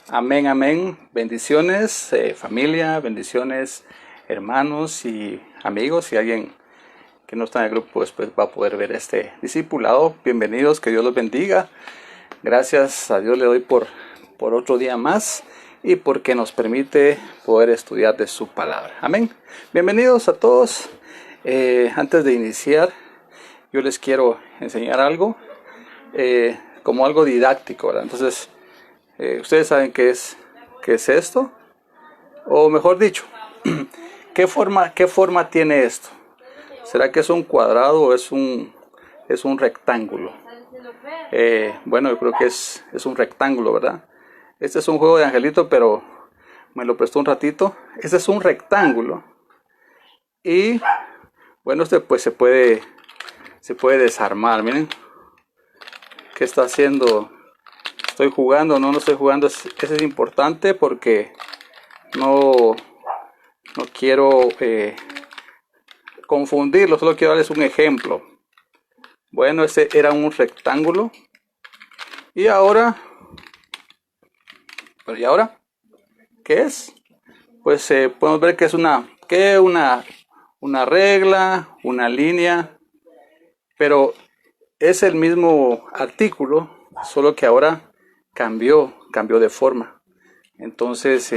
Amén, amén. Bendiciones, familia, bendiciones, hermanos y amigos. Si alguien que no está en el grupo después va a poder ver este discipulado, bienvenidos, que Dios los bendiga. Gracias a Dios le doy por otro día más y porque nos permite poder estudiar de su palabra. Amén. Bienvenidos a todos. Antes de iniciar, yo les quiero enseñar algo, como algo didáctico, ¿verdad? Entonces, ustedes saben qué es esto, o mejor dicho, qué forma tiene esto. ¿Será que es un cuadrado o es un rectángulo? Bueno, yo creo que es un rectángulo, ¿verdad? Este es un juego de angelito, pero me lo prestó un ratito. Este es un rectángulo y bueno, este pues se puede desarmar. Miren qué está haciendo. Estoy jugando, no estoy jugando. Eso es importante porque no quiero confundirlo, solo quiero darles un ejemplo. Bueno, este era un rectángulo y ahora, ¿qué es? Pues podemos ver que es una regla, una línea, pero es el mismo artículo, solo que ahora cambió de forma. Entonces,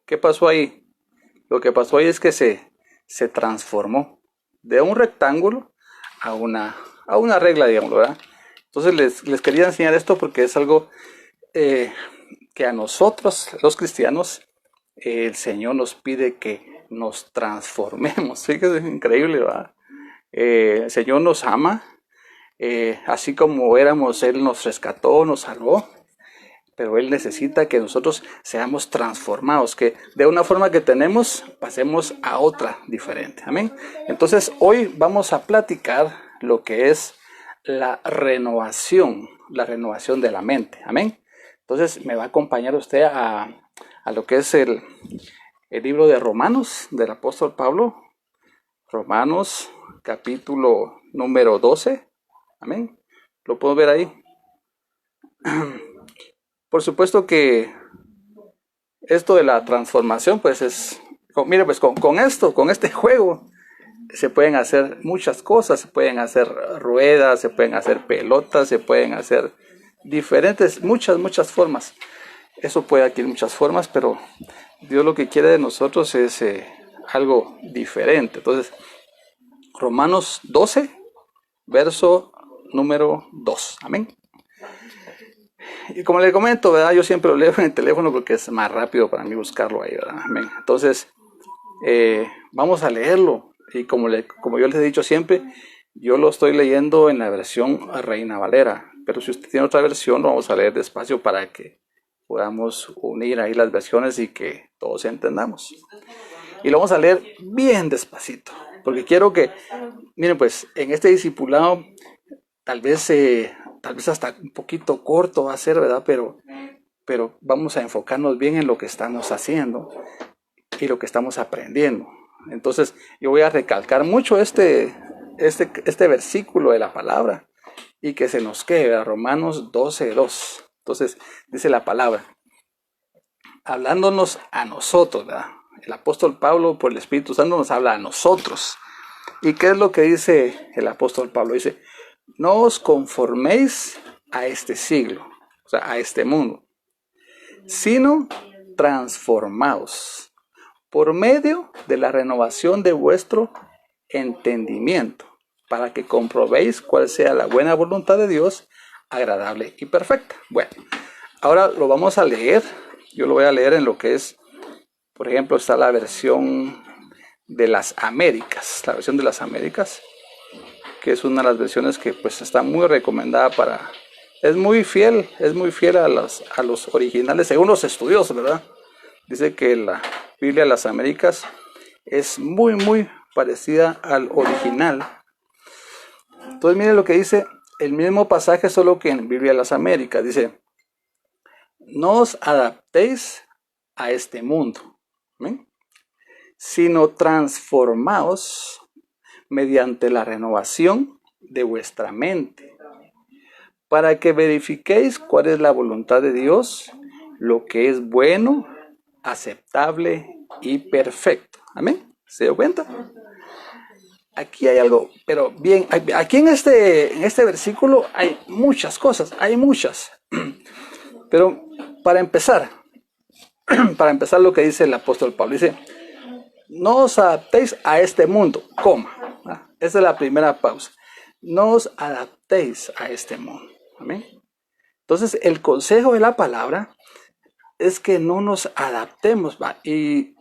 ¿qué pasó ahí? Lo que pasó ahí es que se transformó de un rectángulo a una regla, digamos, ¿verdad? Entonces les quería enseñar esto porque es algo que a nosotros, los cristianos, el Señor nos pide que nos transformemos. Fíjense, es increíble, ¿verdad? El Señor nos ama, así como éramos, Él nos rescató, nos salvó. Pero Él necesita que nosotros seamos transformados, que de una forma que tenemos pasemos a otra diferente. Amén. Entonces hoy vamos a platicar lo que es la renovación de la mente. Amén. Entonces me va a acompañar usted a lo que es el libro de Romanos del apóstol Pablo. Romanos capítulo número 12. Amén. Lo puedo ver ahí. Por supuesto que esto de la transformación, pues es, mire, pues con este juego, se pueden hacer muchas cosas, se pueden hacer ruedas, se pueden hacer pelotas, se pueden hacer diferentes, muchas formas. Eso puede adquirir muchas formas, pero Dios lo que quiere de nosotros es algo diferente. Entonces, Romanos 12, verso número 2. Amén. Y como le comento, ¿verdad? Yo siempre lo leo en el teléfono porque es más rápido para mí buscarlo ahí, ¿verdad? Amén. Entonces, vamos a leerlo. Y como yo les he dicho siempre, yo lo estoy leyendo en la versión Reina Valera. Pero si usted tiene otra versión, lo vamos a leer despacio para que podamos unir ahí las versiones y que todos entendamos. Y lo vamos a leer bien despacito. Porque quiero que, miren, pues en este discipulado, tal vez hasta un poquito corto va a ser, ¿verdad? Pero vamos a enfocarnos bien en lo que estamos haciendo y lo que estamos aprendiendo. Entonces, yo voy a recalcar mucho este versículo de la palabra y que se nos quede, ¿verdad? Romanos 12:2. Entonces, dice la palabra, hablándonos a nosotros, ¿verdad? El apóstol Pablo, por el Espíritu Santo, nos habla a nosotros. ¿Y qué es lo que dice el apóstol Pablo? Dice, no os conforméis a este siglo, o sea, a este mundo, sino transformaos por medio de la renovación de vuestro entendimiento, para que comprobéis cuál sea la buena voluntad de Dios, agradable y perfecta. Bueno, ahora lo vamos a leer. Yo lo voy a leer en lo que es, por ejemplo, está la versión de las Américas, que es una de las versiones que pues está muy recomendada es muy fiel a los originales, según los estudiosos, ¿verdad? Dice que la Biblia de las Américas es muy parecida al original. Entonces miren lo que dice el mismo pasaje, solo que en Biblia de las Américas. Dice, no os adaptéis a este mundo, ¿sí? Sino transformaos mediante la renovación de vuestra mente, para que verifiquéis cuál es la voluntad de Dios, lo que es bueno, aceptable y perfecto. Amén. ¿Se dio cuenta? Aquí hay algo, pero bien, aquí en este versículo hay muchas cosas, hay muchas. Pero para empezar, lo que dice el apóstol Pablo, dice, no os adaptéis a este mundo, coma. Esa es la primera pausa. No os adaptéis a este mundo. Amén. Entonces, el consejo de la palabra es que no nos adaptemos, ¿va? Y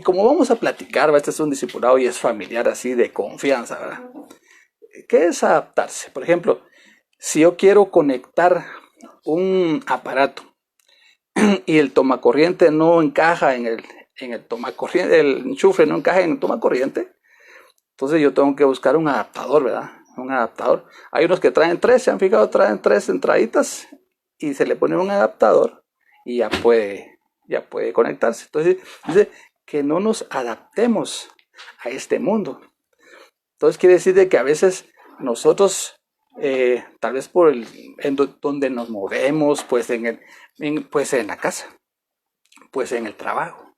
como vamos a platicar, ¿va? Este es un discipulado y es familiar así de confianza, ¿verdad? ¿Qué es adaptarse? Por ejemplo, si yo quiero conectar un aparato y el tomacorriente no encaja en el tomacorriente, el enchufe no encaja en el tomacorriente, entonces yo tengo que buscar un adaptador, ¿verdad? Un adaptador. Hay unos que traen tres, ¿se han fijado? Traen tres entraditas y se le pone un adaptador y ya puede conectarse. Entonces dice que no nos adaptemos a este mundo. Entonces quiere decir de que a veces nosotros, tal vez por donde nos movemos, pues puede ser en la casa, puede ser en el trabajo,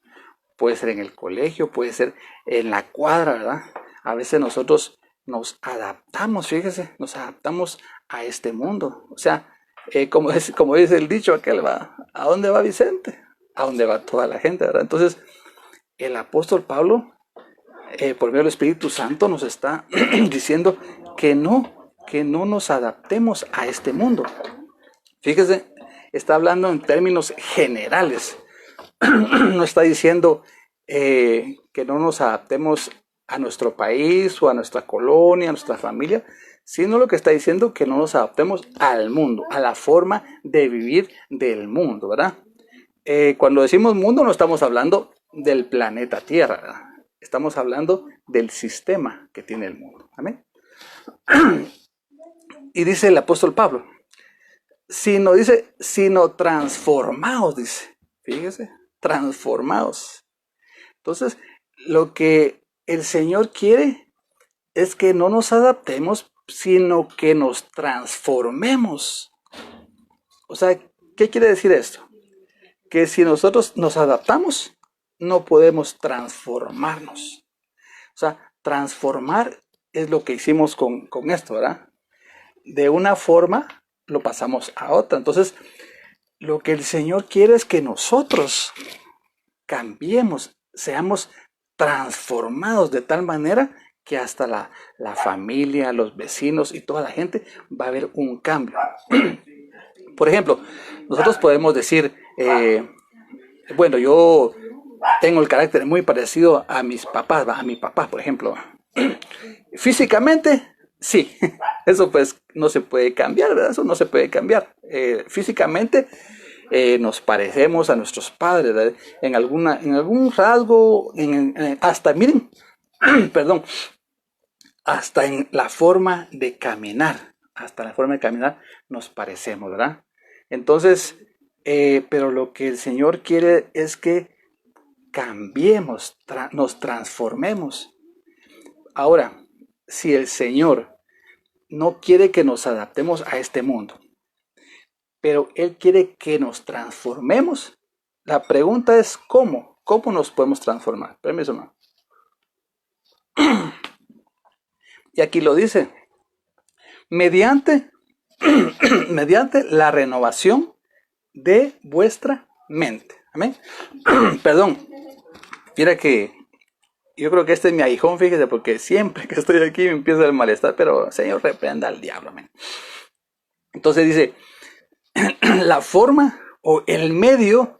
puede ser en el colegio, puede ser en la cuadra, ¿verdad? A veces nosotros nos adaptamos, fíjese, nos adaptamos a este mundo. O sea, como dice el dicho aquel, ¿va? ¿A dónde va Vicente? A dónde va toda la gente, ¿verdad? Entonces, el apóstol Pablo, por medio del Espíritu Santo, nos está diciendo que no nos adaptemos a este mundo. Fíjese, está hablando en términos generales. No está diciendo que no nos adaptemos a nuestro país o a nuestra colonia, a nuestra familia, sino lo que está diciendo que no nos adaptemos al mundo, a la forma de vivir del mundo, ¿verdad? Cuando decimos mundo no estamos hablando del planeta Tierra, ¿verdad? Estamos hablando del sistema que tiene el mundo. Amén. Y dice el apóstol Pablo, sino transformados, dice. Fíjese, transformados. Entonces, lo que el Señor quiere es que no nos adaptemos, sino que nos transformemos. O sea, ¿qué quiere decir esto? Que si nosotros nos adaptamos, no podemos transformarnos. O sea, transformar es lo que hicimos con esto, ¿verdad? De una forma lo pasamos a otra. Entonces, lo que el Señor quiere es que nosotros cambiemos, seamos transformados de tal manera que hasta la familia, los vecinos y toda la gente va a ver un cambio. Por ejemplo, nosotros podemos decir, bueno, yo tengo el carácter muy parecido a mis papás, a mi papá, por ejemplo. Físicamente, sí, eso pues no se puede cambiar, ¿verdad? Eso no se puede cambiar. Físicamente nos parecemos a nuestros padres, ¿verdad? En algún rasgo, hasta, miren, perdón, hasta en la forma de caminar, nos parecemos, ¿verdad? Entonces, pero lo que el Señor quiere es que cambiemos, nos transformemos. Ahora, si el Señor no quiere que nos adaptemos a este mundo, pero Él quiere que nos transformemos, la pregunta es ¿cómo? ¿Cómo nos podemos transformar? Permiso, hermano. Y aquí lo dice, mediante la renovación de vuestra mente. Amén. Perdón. Mira que yo creo que este es mi aguijón, fíjese, porque siempre que estoy aquí me empieza el malestar, pero Señor, reprenda al diablo. Amén. Entonces dice, la forma o el medio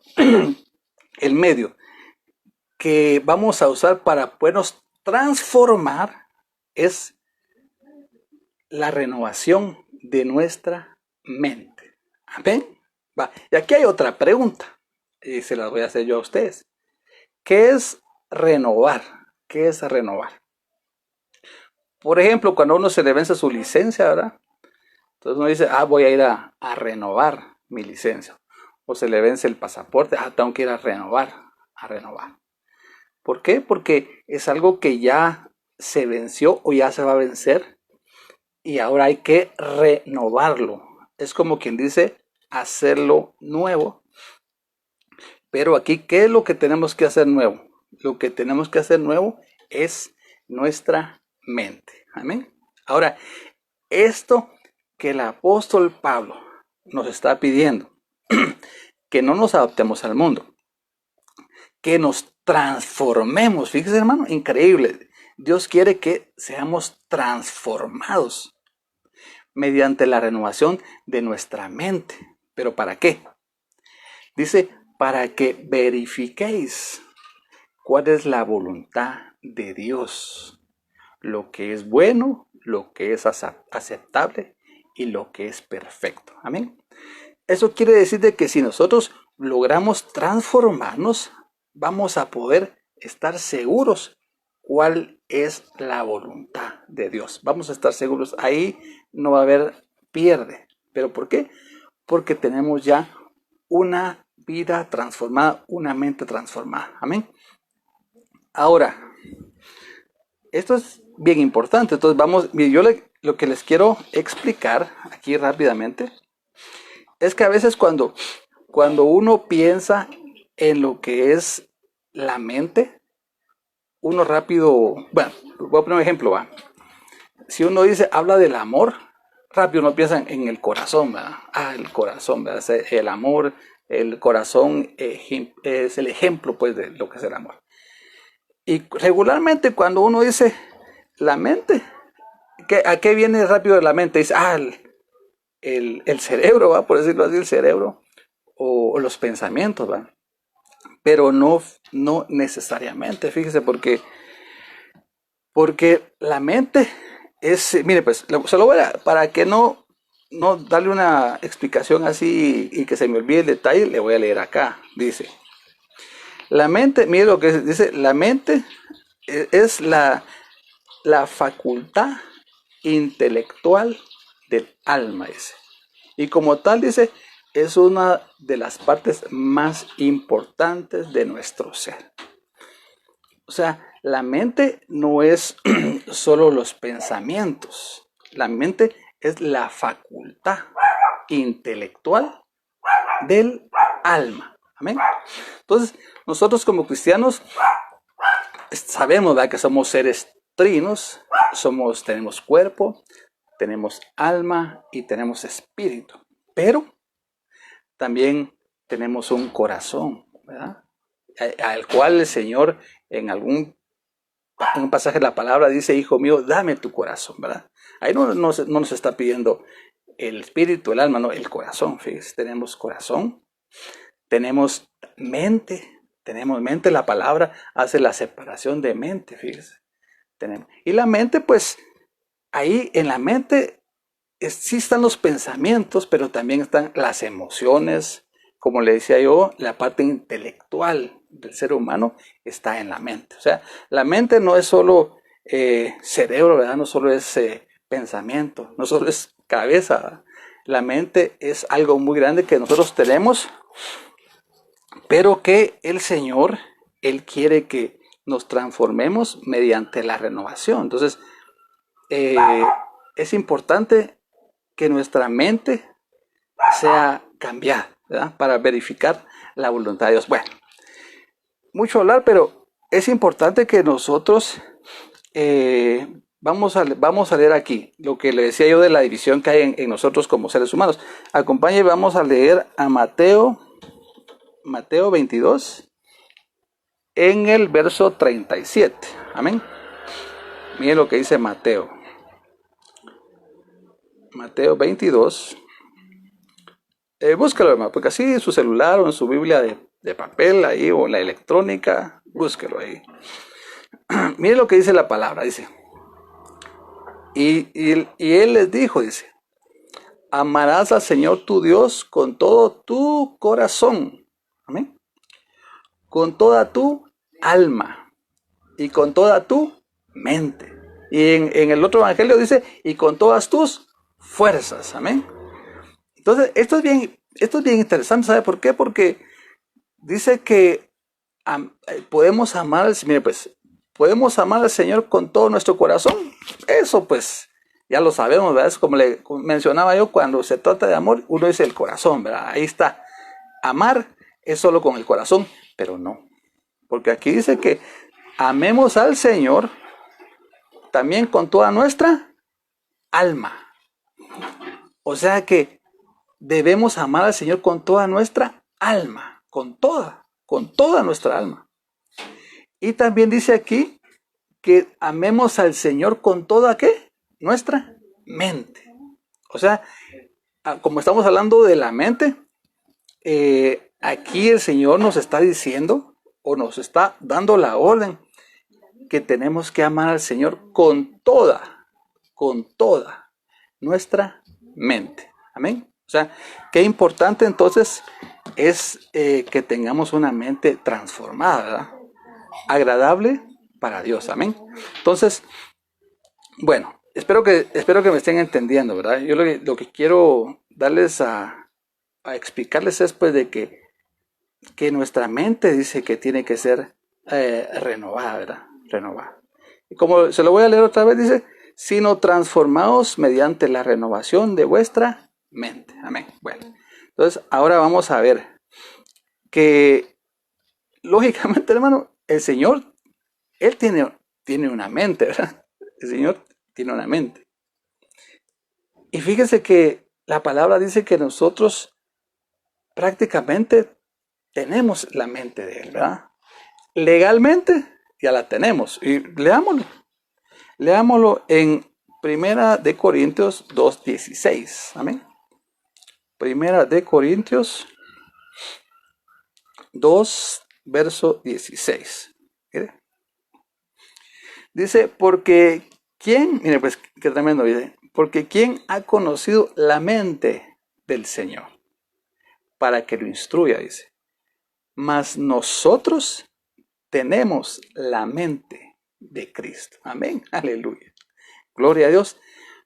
que vamos a usar para podernos transformar es la renovación de nuestra mente. Amén. Va. Y aquí hay otra pregunta, y se las voy a hacer yo a ustedes. ¿Qué es renovar? ¿Qué es renovar? Por ejemplo, cuando a uno se le vence su licencia, ¿verdad? Entonces uno dice, voy a ir a renovar mi licencia. O se le vence el pasaporte, tengo que ir a renovar. ¿Por qué? Porque es algo que ya se venció o ya se va a vencer y ahora hay que renovarlo. Es como quien dice, hacerlo nuevo Pero aquí, ¿qué es lo que tenemos que hacer nuevo? Lo que tenemos que hacer nuevo es nuestra mente. Amén. Ahora, esto que el apóstol Pablo nos está pidiendo, que no nos adaptemos al mundo, que nos transformemos. Fíjese, hermano, increíble. Dios quiere que seamos transformados mediante la renovación de nuestra mente. ¿Pero para qué? Dice, para que verifiquéis cuál es la voluntad de Dios, lo que es bueno, lo que es aceptable y lo que es perfecto. Amén. Eso quiere decir de que si nosotros logramos transformarnos, vamos a poder estar seguros cuál es la voluntad de Dios. Vamos a estar seguros. Ahí no va a haber pierde. ¿Pero por qué? Porque tenemos ya una vida transformada, una mente transformada. Amén. Ahora, esto es bien importante. Entonces vamos, yo lo que les quiero explicar aquí rápidamente es que a veces cuando uno piensa en lo que es la mente, uno rápido, bueno, voy a poner un ejemplo, ¿va? Si uno habla del amor, rápido uno piensa en el corazón, ¿verdad? El corazón, ¿verdad? El amor, el corazón es el ejemplo, pues, de lo que es el amor. Y regularmente cuando uno dice la mente, ¿a qué viene rápido de la mente? Dice, el cerebro, ¿va? Por decirlo así, el cerebro, o los pensamientos, ¿va? Pero no necesariamente, fíjese, porque la mente es, mire, pues, se lo voy a, para que no darle una explicación así y que se me olvide el detalle, le voy a leer acá. Dice, la mente, mire lo que dice, la mente es la facultad intelectual del alma, dice. Y como tal, dice, es una de las partes más importantes de nuestro ser. O sea, la mente no es solo los pensamientos. La mente es la facultad intelectual del alma. Amén. Entonces, nosotros como cristianos sabemos, ¿verdad?, que somos seres trinos, tenemos cuerpo, tenemos alma y tenemos espíritu. Pero también tenemos un corazón, ¿verdad?, al cual el Señor en un pasaje de la palabra dice, hijo mío, dame tu corazón, ¿verdad? Ahí no nos está pidiendo el espíritu, el alma, no, el corazón. Fíjense, tenemos corazón, tenemos mente, la palabra hace la separación de mente, fíjense. Y la mente, pues, ahí en la mente sí están los pensamientos, pero también están las emociones. Como le decía yo, la parte intelectual del ser humano está en la mente. O sea, la mente no es solo cerebro, ¿verdad? No solo es pensamiento, no solo es cabeza, ¿verdad? La mente es algo muy grande que nosotros tenemos, pero que el Señor, Él quiere que nos transformemos mediante la renovación. Entonces, es importante que nuestra mente sea cambiada, ¿verdad?, para verificar la voluntad de Dios. Bueno, mucho hablar, pero es importante que nosotros vamos a leer aquí lo que le decía yo de la división que hay en nosotros como seres humanos. Acompáñenme, vamos a leer a Mateo 22 en el verso 37. Amén. Miren lo que dice Mateo 22. Búsquelo, hermano, porque así en su celular o en su Biblia de papel ahí o en la electrónica, búsquelo ahí. Mire lo que dice la palabra, dice. Y él les dijo, dice, amarás al Señor tu Dios con todo tu corazón, amén, con toda tu alma y con toda tu mente. Y en el otro evangelio dice, y con todas tus fuerzas, amén. Entonces, esto es bien interesante, ¿sabe por qué? Porque dice que podemos amar al Señor, pues, podemos amar al Señor con todo nuestro corazón. Eso, pues, ya lo sabemos, ¿verdad? Es como mencionaba yo, cuando se trata de amor, uno dice el corazón, ¿verdad? Ahí está. Amar es solo con el corazón, pero no. Porque aquí dice que amemos al Señor también con toda nuestra alma. O sea que debemos amar al Señor con toda nuestra alma, con toda nuestra alma. Y también dice aquí que amemos al Señor con toda, ¿qué? Nuestra mente. O sea, como estamos hablando de la mente, aquí el Señor nos está diciendo o nos está dando la orden que tenemos que amar al Señor con toda nuestra mente. Amén. O sea, qué importante entonces es que tengamos una mente transformada, ¿verdad? Agradable para Dios. Amén. Entonces, bueno, espero que me estén entendiendo, ¿verdad? Yo lo que quiero darles a explicarles es pues de que nuestra mente dice que tiene que ser renovada, ¿verdad? Renovada. Y como se lo voy a leer otra vez, dice, sino transformados mediante la renovación de vuestra mente. Amén. Bueno, entonces ahora vamos a ver que, lógicamente, hermano, el Señor, Él tiene una mente, ¿verdad? El Señor tiene una mente. Y fíjese que la palabra dice que nosotros prácticamente tenemos la mente de Él, ¿verdad? Legalmente ya la tenemos. Y leámoslo. Leámoslo en Primera de Corintios 2:16. Amén. Primera de Corintios 2, verso 16. ¿Mire? Dice, porque ¿quién? Mire, pues qué tremendo dice. Porque ¿quién ha conocido la mente del Señor? Para que lo instruya, dice. Mas nosotros tenemos la mente de Cristo. Amén. Aleluya. Gloria a Dios.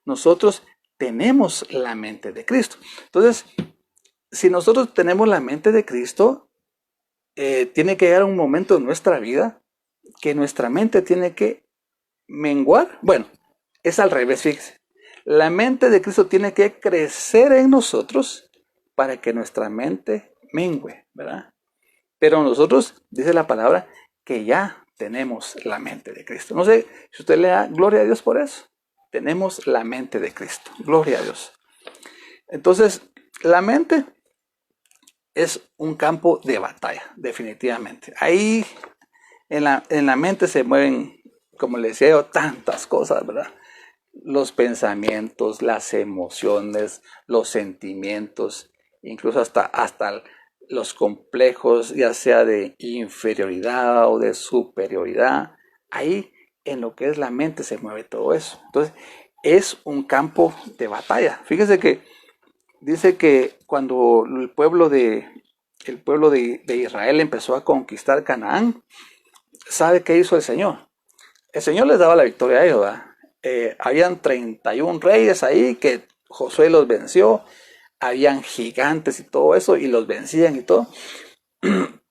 Nosotros tenemos la mente de Cristo. Entonces, si nosotros tenemos la mente de Cristo, tiene que llegar un momento en nuestra vida que nuestra mente tiene que menguar. Bueno, es al revés, fíjese. La mente de Cristo tiene que crecer en nosotros para que nuestra mente mengüe, ¿verdad? Pero nosotros, dice la palabra, que ya tenemos la mente de Cristo. No sé si usted le da gloria a Dios por eso. Tenemos la mente de Cristo. Gloria a Dios. Entonces, la mente es un campo de batalla, definitivamente. Ahí en la mente se mueven, como les decía yo, tantas cosas, ¿verdad? Los pensamientos, las emociones, los sentimientos, incluso hasta los complejos, ya sea de inferioridad o de superioridad. Ahí en lo que es la mente se mueve todo eso. Entonces, es un campo de batalla. Fíjese que dice que cuando el pueblo de Israel empezó a conquistar Canaán, ¿sabe qué hizo el Señor? El Señor les daba la victoria a ellos, ¿verdad? Habían 31 reyes ahí que Josué los venció, habían gigantes y todo eso, y los vencían y todo.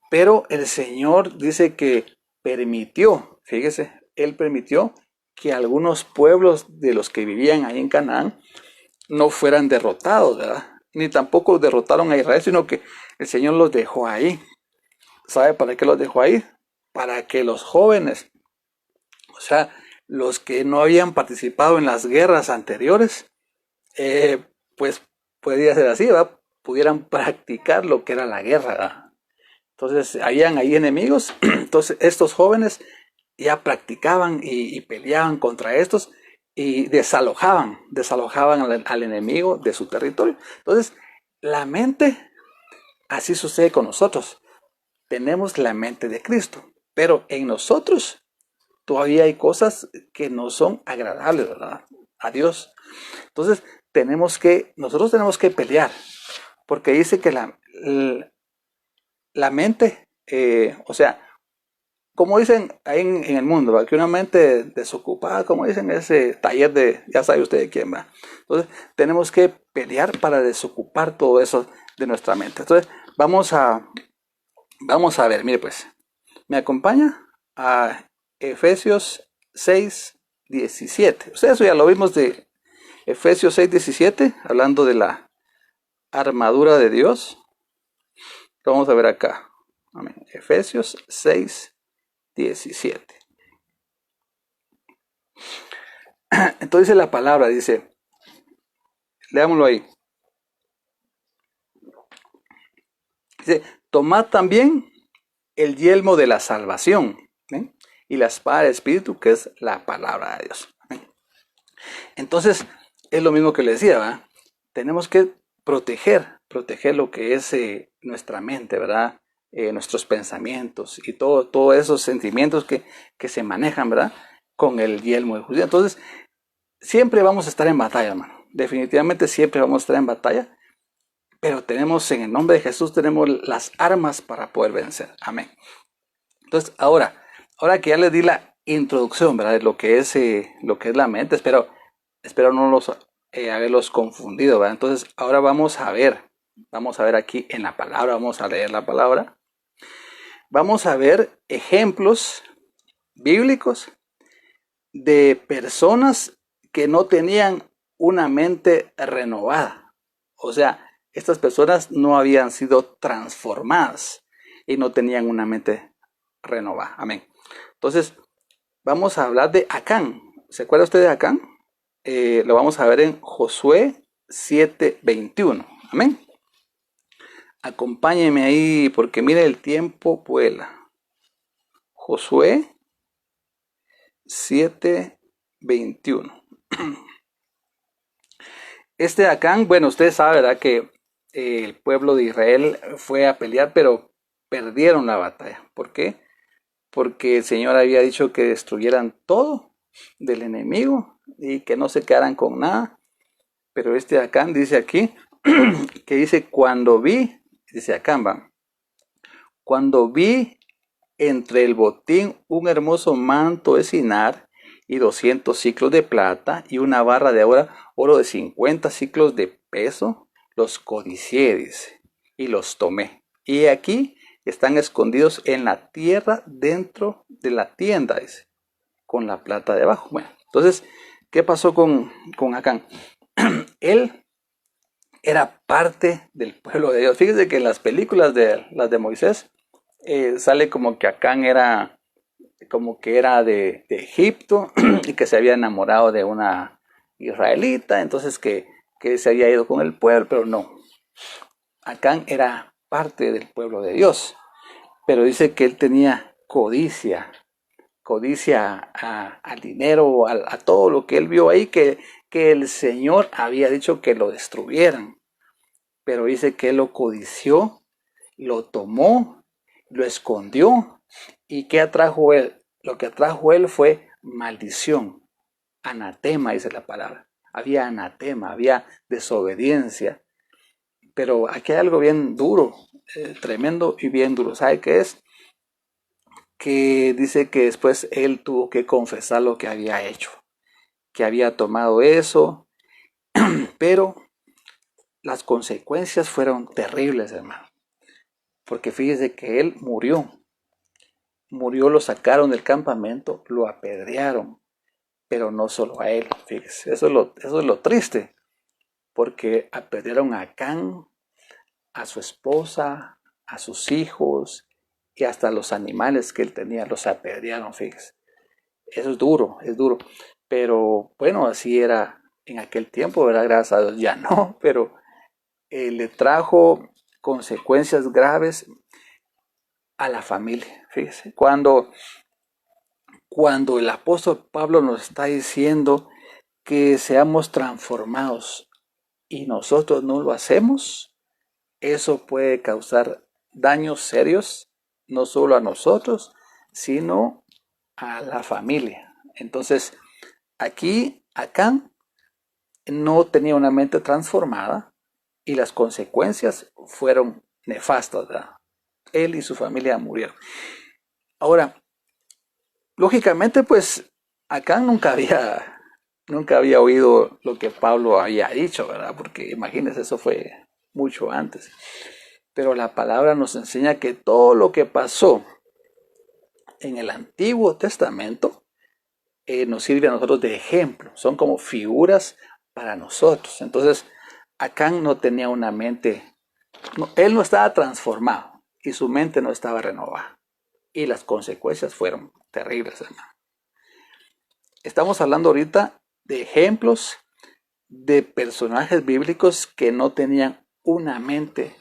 Pero el Señor dice que permitió, fíjese, Él permitió que algunos pueblos de los que vivían ahí en Canaán no fueran derrotados, ¿verdad? Ni tampoco derrotaron a Israel, sino que el Señor los dejó ahí. ¿Sabe para qué los dejó ahí? Para que los jóvenes, o sea, los que no habían participado en las guerras anteriores, pues podría ser así, ¿verdad? Pudieran practicar lo que era la guerra, ¿verdad? Entonces, habían ahí enemigos, entonces estos jóvenes ya practicaban y peleaban contra estos y desalojaban al enemigo de su territorio. Entonces, la mente, así sucede con nosotros. Tenemos la mente de Cristo, pero en nosotros todavía hay cosas que no son agradables, ¿verdad? A Dios. Entonces, nosotros tenemos que pelear, porque dice que la mente, o sea, como dicen ahí en el mundo, ¿verdad? Que una mente desocupada, como dicen, ese taller de, ya sabe usted de quién va. Entonces, tenemos que pelear para desocupar todo eso de nuestra mente. Entonces, vamos a ver, mire pues, ¿me acompaña? A Efesios 6:17. O sea, eso ya lo vimos de Efesios 6:17, hablando de la armadura de Dios. Lo vamos a ver acá. Amén. Efesios 6, 17. Entonces dice la palabra, dice, leámoslo ahí. Dice, tomad también el yelmo de la salvación, ¿eh? Y la espada del Espíritu, que es la palabra de Dios. ¿Eh? Entonces, es lo mismo que le decía, ¿verdad? Tenemos que proteger lo que es nuestra mente, ¿verdad? Nuestros pensamientos y todos esos sentimientos que se manejan, ¿verdad? Con el yelmo de justicia. Entonces, siempre vamos a estar en batalla, hermano. Definitivamente siempre vamos a estar en batalla. Pero tenemos, en el nombre de Jesús, tenemos las armas para poder vencer. Amén. Entonces, ahora que ya les di la introducción, ¿verdad? De lo que es la mente, espero no haberlos confundido, ¿verdad? Entonces, ahora vamos a ver aquí en la palabra, vamos a leer la palabra. Vamos a ver ejemplos bíblicos de personas que no tenían una mente renovada. O sea, estas personas no habían sido transformadas y no tenían una mente renovada. Amén. Entonces, vamos a hablar de Acán. ¿Se acuerda usted de Acán? Lo vamos a ver en Josué 7:21. Amén. Acompáñeme ahí porque mire, el tiempo vuela. Josué 7:21. Este Acán, bueno, usted sabe, ¿verdad? Que el pueblo de Israel fue a pelear, pero perdieron la batalla. ¿Por qué? Porque el Señor había dicho que destruyeran todo del enemigo y que no se quedaran con nada. Pero este Acán dice aquí, que dice, dice Acán, va, cuando vi entre el botín un hermoso manto de cinar y 200 ciclos de plata y una barra de oro de 50 ciclos de peso, los codicié, dice, y los tomé. Y aquí están escondidos en la tierra dentro de la tienda, dice, con la plata debajo. Bueno, entonces, ¿qué pasó con Acán? Él era parte del pueblo de Dios. Fíjese que en las películas de las de Moisés sale como que Acán era como que era de Egipto y que se había enamorado de una israelita, entonces que se había ido con el pueblo, pero no. Acán era parte del pueblo de Dios, pero dice que él tenía codicia al dinero, a todo lo que él vio ahí, que el Señor había dicho que lo destruyeran, pero dice que él lo codició, lo tomó, lo escondió. ¿Y qué atrajo él? Lo que atrajo él fue maldición, anatema, dice la palabra. Había anatema, había desobediencia. Pero aquí hay algo bien duro, tremendo y bien duro. ¿Sabe qué es? Que dice que después él tuvo que confesar lo que había hecho, que había tomado eso, pero las consecuencias fueron terribles, hermano. Porque fíjese que él murió, lo sacaron del campamento, lo apedrearon, pero no solo a él, fíjese, eso es lo triste, porque apedrearon a Acán, a su esposa, a sus hijos y hasta los animales que él tenía, los apedrearon, fíjese. Eso es duro, pero bueno, así era en aquel tiempo, ¿verdad? Gracias a Dios ya no, pero le trajo consecuencias graves a la familia, fíjese. Cuando el apóstol Pablo nos está diciendo que seamos transformados y nosotros no lo hacemos, eso puede causar daños serios, no solo a nosotros, sino a la familia. Entonces, Acán no tenía una mente transformada y las consecuencias fueron nefastas, ¿verdad? Él y su familia murieron. Ahora, lógicamente, pues, Acán nunca había oído lo que Pablo había dicho, ¿verdad? Porque imagínense, eso fue mucho antes. Pero la palabra nos enseña que todo lo que pasó en el Antiguo Testamento nos sirve a nosotros de ejemplo. Son como figuras para nosotros. Entonces, Acán no tenía una mente, él no estaba transformado. y su mente no estaba renovada. Y las consecuencias fueron terribles, hermano. Estamos hablando ahorita de ejemplos de personajes bíblicos que no tenían una mente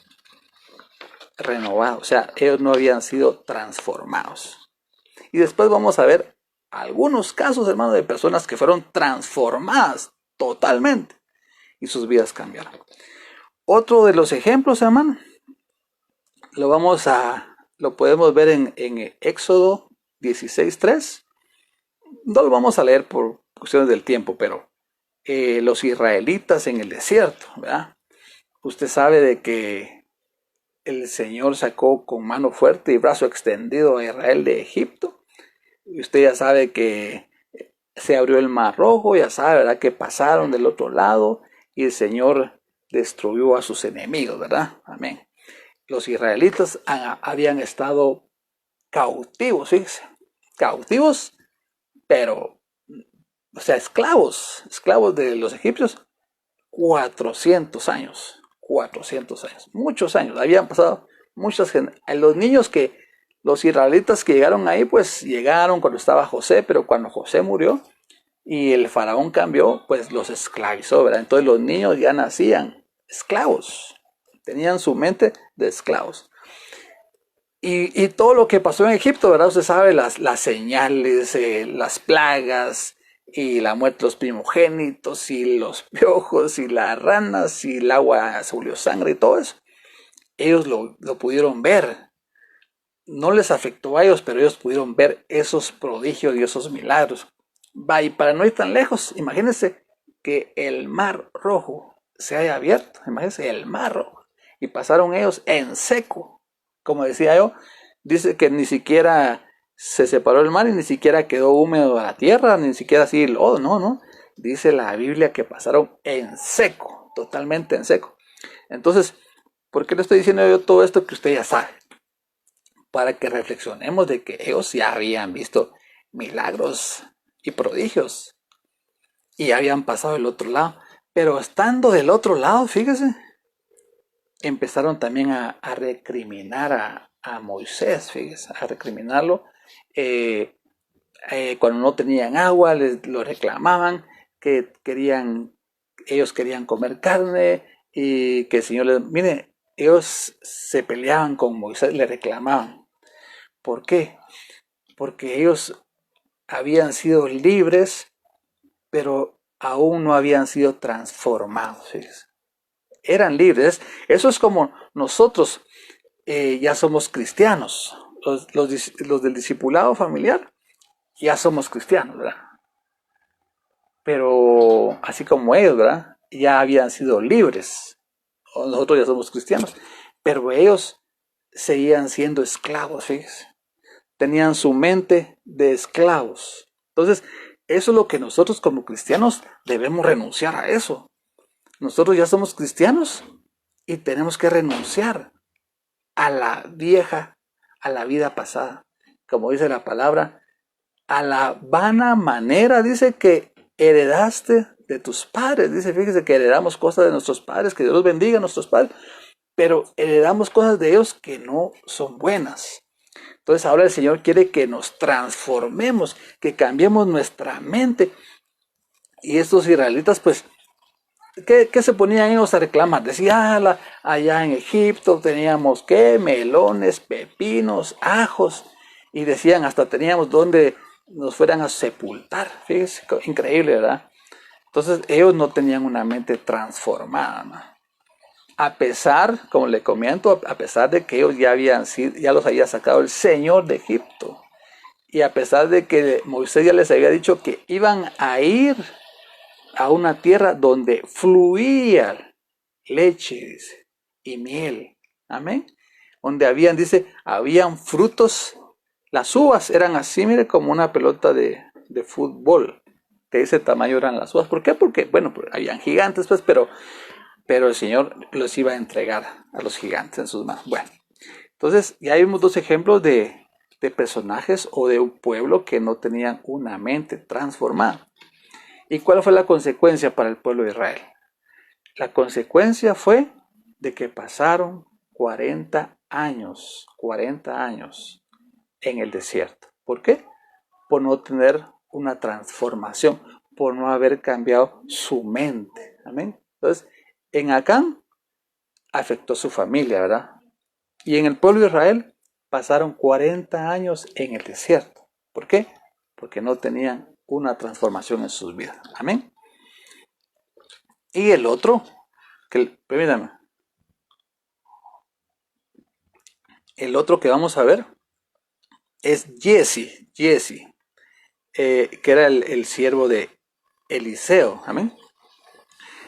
renovada. O sea, ellos no habían sido transformados. Y después vamos a ver algunos casos, hermano, de personas que fueron transformadas totalmente y sus vidas cambiaron. Otro de los ejemplos, hermano, lo podemos ver en Éxodo 16:3. No lo vamos a leer por cuestiones del tiempo, pero los israelitas en el desierto, ¿verdad? Usted sabe de que el Señor sacó con mano fuerte y brazo extendido a Israel de Egipto. Y usted ya sabe que se abrió el mar rojo, ya sabe, ¿verdad? Que pasaron del otro lado y el Señor destruyó a sus enemigos, ¿verdad? Amén. Los israelitas habían estado cautivos, fíjese, cautivos, pero, o sea, esclavos de los egipcios, 400 años, muchos años, habían pasado muchas generaciones. Los israelitas que llegaron ahí, pues llegaron cuando estaba José, pero cuando José murió y el faraón cambió, pues los esclavizó, ¿verdad? Entonces los niños ya nacían esclavos, tenían su mente de esclavos. Y todo lo que pasó en Egipto, ¿verdad? Usted sabe, las señales, las plagas, y la muerte de los primogénitos, y los piojos, y las ranas, y el agua se volvió sangre y todo eso. Ellos lo pudieron ver. No les afectó a ellos, pero ellos pudieron ver esos prodigios y esos milagros. Y para no ir tan lejos, imagínense que el mar rojo se haya abierto. Imagínense el mar rojo. Y pasaron ellos en seco. Como decía yo, dice que ni siquiera se separó el mar y ni siquiera quedó húmedo la tierra, ni siquiera así lodo, no. Dice la Biblia que pasaron en seco, totalmente en seco. Entonces, ¿por qué le estoy diciendo yo todo esto que usted ya sabe? Para que reflexionemos de que ellos ya habían visto milagros y prodigios y habían pasado del otro lado. Pero estando del otro lado, fíjese, empezaron también a recriminar a Moisés, fíjese, a recriminarlo. Cuando no tenían agua, lo reclamaban, que ellos querían comer carne y que el Señor mire, ellos se peleaban con Moisés, le reclamaban. ¿Por qué? Porque ellos habían sido libres, pero aún no habían sido transformados, fíjese. Eran libres. Eso es como nosotros ya somos cristianos. Los del discipulado familiar ya somos cristianos, ¿verdad? Pero así como ellos, ¿verdad? Ya habían sido libres. Nosotros ya somos cristianos. Pero ellos seguían siendo esclavos, fíjense. Tenían su mente de esclavos. Entonces, eso es lo que nosotros como cristianos debemos renunciar a eso. Nosotros ya somos cristianos y tenemos que renunciar a la vida pasada. Como dice la palabra, a la vana manera, dice que heredaste de tus padres. Dice, fíjese que heredamos cosas de nuestros padres, que Dios los bendiga a nuestros padres, pero heredamos cosas de ellos que no son buenas. Entonces ahora el Señor quiere que nos transformemos, que cambiemos nuestra mente. Y estos israelitas, pues, ¿qué se ponían ellos a reclamar? Decía, allá en Egipto teníamos, ¿qué? Melones, pepinos, ajos. Y decían, hasta teníamos donde nos fueran a sepultar. Fíjense, increíble, ¿verdad? Entonces ellos no tenían una mente transformada, ¿no? A pesar, como le comento, a pesar de que ellos ya los había sacado el Señor de Egipto. Y a pesar de que Moisés ya les había dicho que iban a ir a una tierra donde fluía leche, dice, y miel. Amén. Donde habían frutos. Las uvas eran así, mire, como una pelota de fútbol. De ese tamaño eran las uvas. ¿Por qué? Porque, bueno, habían gigantes, pues, pero el Señor los iba a entregar a los gigantes en sus manos. Bueno, entonces ya vimos dos ejemplos de personajes o de un pueblo que no tenían una mente transformada. ¿Y cuál fue la consecuencia para el pueblo de Israel? La consecuencia fue de que pasaron 40 años, 40 años en el desierto. ¿Por qué? Por no tener una transformación, por no haber cambiado su mente. Amén. Entonces, en Acán afectó su familia, ¿verdad? Y en el pueblo de Israel pasaron 40 años en el desierto. ¿Por qué? Porque no tenían una transformación en sus vidas. Amén. Y el otro, permítame, el otro que vamos a ver es Jesse, que era el siervo de Eliseo. Amén.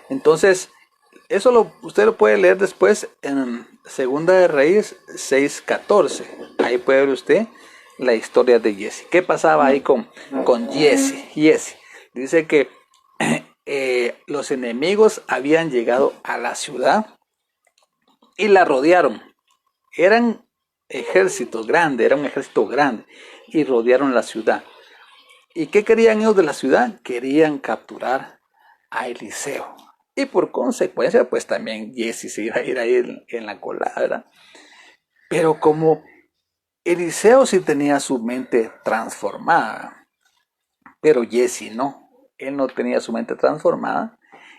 Entonces, eso usted lo puede leer después en Segunda de Reyes 6:14. Ahí puede ver usted la historia de Jesse. ¿Qué pasaba ahí con Jesse? Dice que los enemigos habían llegado a la ciudad y la rodearon. Eran ejércitos grandes, era un ejército grande y rodearon la ciudad. ¿Y qué querían ellos de la ciudad? Querían capturar a Eliseo. Y por consecuencia, pues también Jesse se iba a ir ahí en la colada, ¿verdad? Pero como Eliseo sí tenía su mente transformada, pero Jesse no. Él no tenía su mente transformada.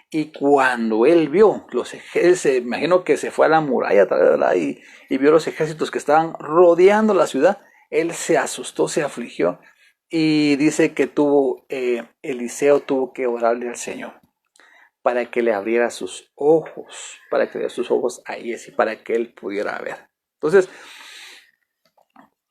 Y cuando él vio los ejércitos, imagino que se fue a la muralla, ¿verdad? Y vio los ejércitos que estaban rodeando la ciudad, él se asustó, se afligió. Y dice que Eliseo tuvo que orarle al Señor para que le abriera sus ojos, para que le abriera sus ojos a Jesse, para que él pudiera ver. Entonces,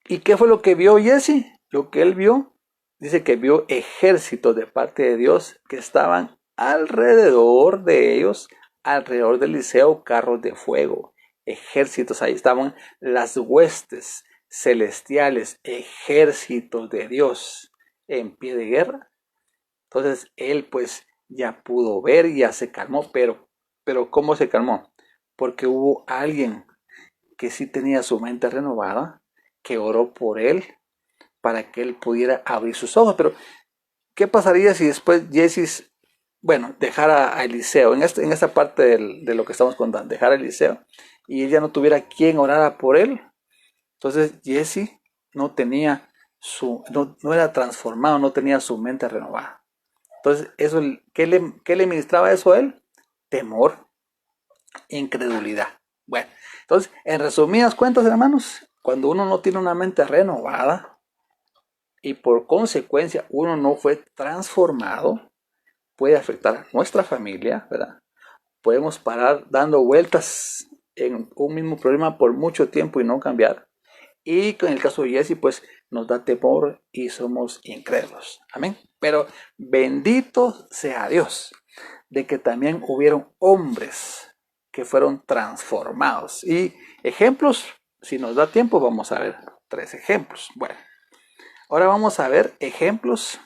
¿y qué fue lo que vio Jesse? Lo que él vio, dice que vio ejércitos de parte de Dios que estaban alrededor de ellos, alrededor de Eliseo, carros de fuego, ejércitos, ahí estaban las huestes celestiales, ejércitos de Dios en pie de guerra. Entonces él pues ya pudo ver y ya se calmó, pero ¿cómo se calmó? Porque hubo alguien que sí tenía su mente renovada, que oró por él para que él pudiera abrir sus ojos. Pero ¿qué pasaría si después Jesse, dejara a Eliseo, en esta parte de lo que estamos contando, dejara a Eliseo y ella no tuviera quien orara por él? Entonces Jesse no tenía no era transformado, no tenía su mente renovada. Entonces, ¿qué le ministraba eso a él? Temor, incredulidad. Bueno, entonces, en resumidas cuentas, hermanos, cuando uno no tiene una mente renovada y por consecuencia uno no fue transformado, puede afectar a nuestra familia, ¿verdad? Podemos parar dando vueltas en un mismo problema por mucho tiempo y no cambiar. Y con el caso de Jesse, pues nos da temor y somos incrédulos. Amén. Pero bendito sea Dios de que también hubieron hombres que fueron transformados. Y ejemplos, si nos da tiempo, vamos a ver 3 ejemplos. Bueno, ahora vamos a ver ejemplos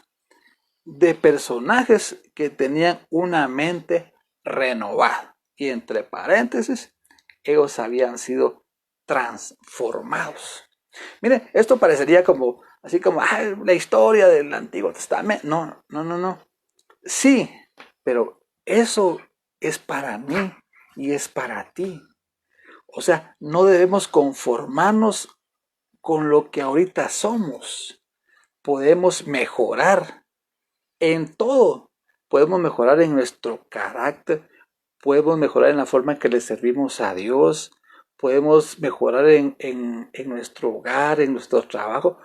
de personajes que tenían una mente renovada. Y entre paréntesis, ellos habían sido transformados. Mire, esto parecería como, así como, la historia del Antiguo Testamento. No. Sí, pero eso es para mí y es para ti. O sea, no debemos conformarnos con lo que ahorita somos. Podemos mejorar en todo. Podemos mejorar en nuestro carácter. Podemos mejorar en la forma en que le servimos a Dios. Podemos mejorar en nuestro hogar, en nuestro trabajo.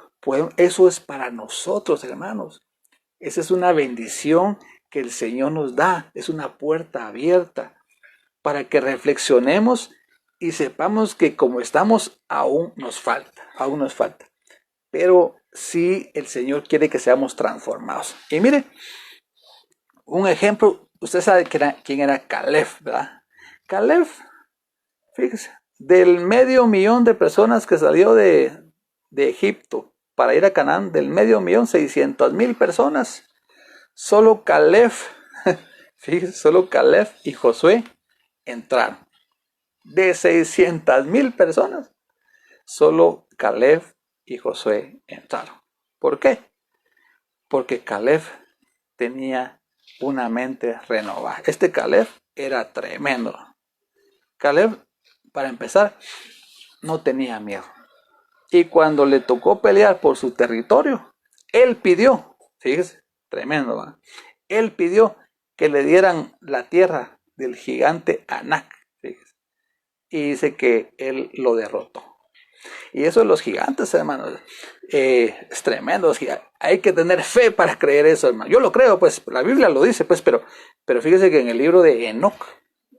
Eso es para nosotros, hermanos. Esa es una bendición que el Señor nos da. Es una puerta abierta para que reflexionemos y sepamos que como estamos, aún nos falta. Pero sí, el Señor quiere que seamos transformados. Y mire, un ejemplo, usted sabe quién era Caleb, ¿verdad? Caleb, fíjese, del 500,000 de personas que salió de Egipto para ir a Canaán, del 500,000, 600,000 personas, solo Caleb, fíjese, solo Caleb y Josué entraron. De 600,000 personas, solo Caleb y Josué entraron. ¿Por qué? Porque Caleb tenía una mente renovada. Caleb era tremendo. Caleb, para empezar, no tenía miedo. Y cuando le tocó pelear por su territorio, él pidió, fíjese, tremendo, ¿va? Él pidió que le dieran la tierra del gigante Anak, fíjese, y dice que él lo derrotó. Y eso de los gigantes, hermanos, es tremendo. Hay que tener fe para creer eso, hermano. Yo lo creo, pues, la Biblia lo dice, pues, pero fíjese que en el libro de Enoc,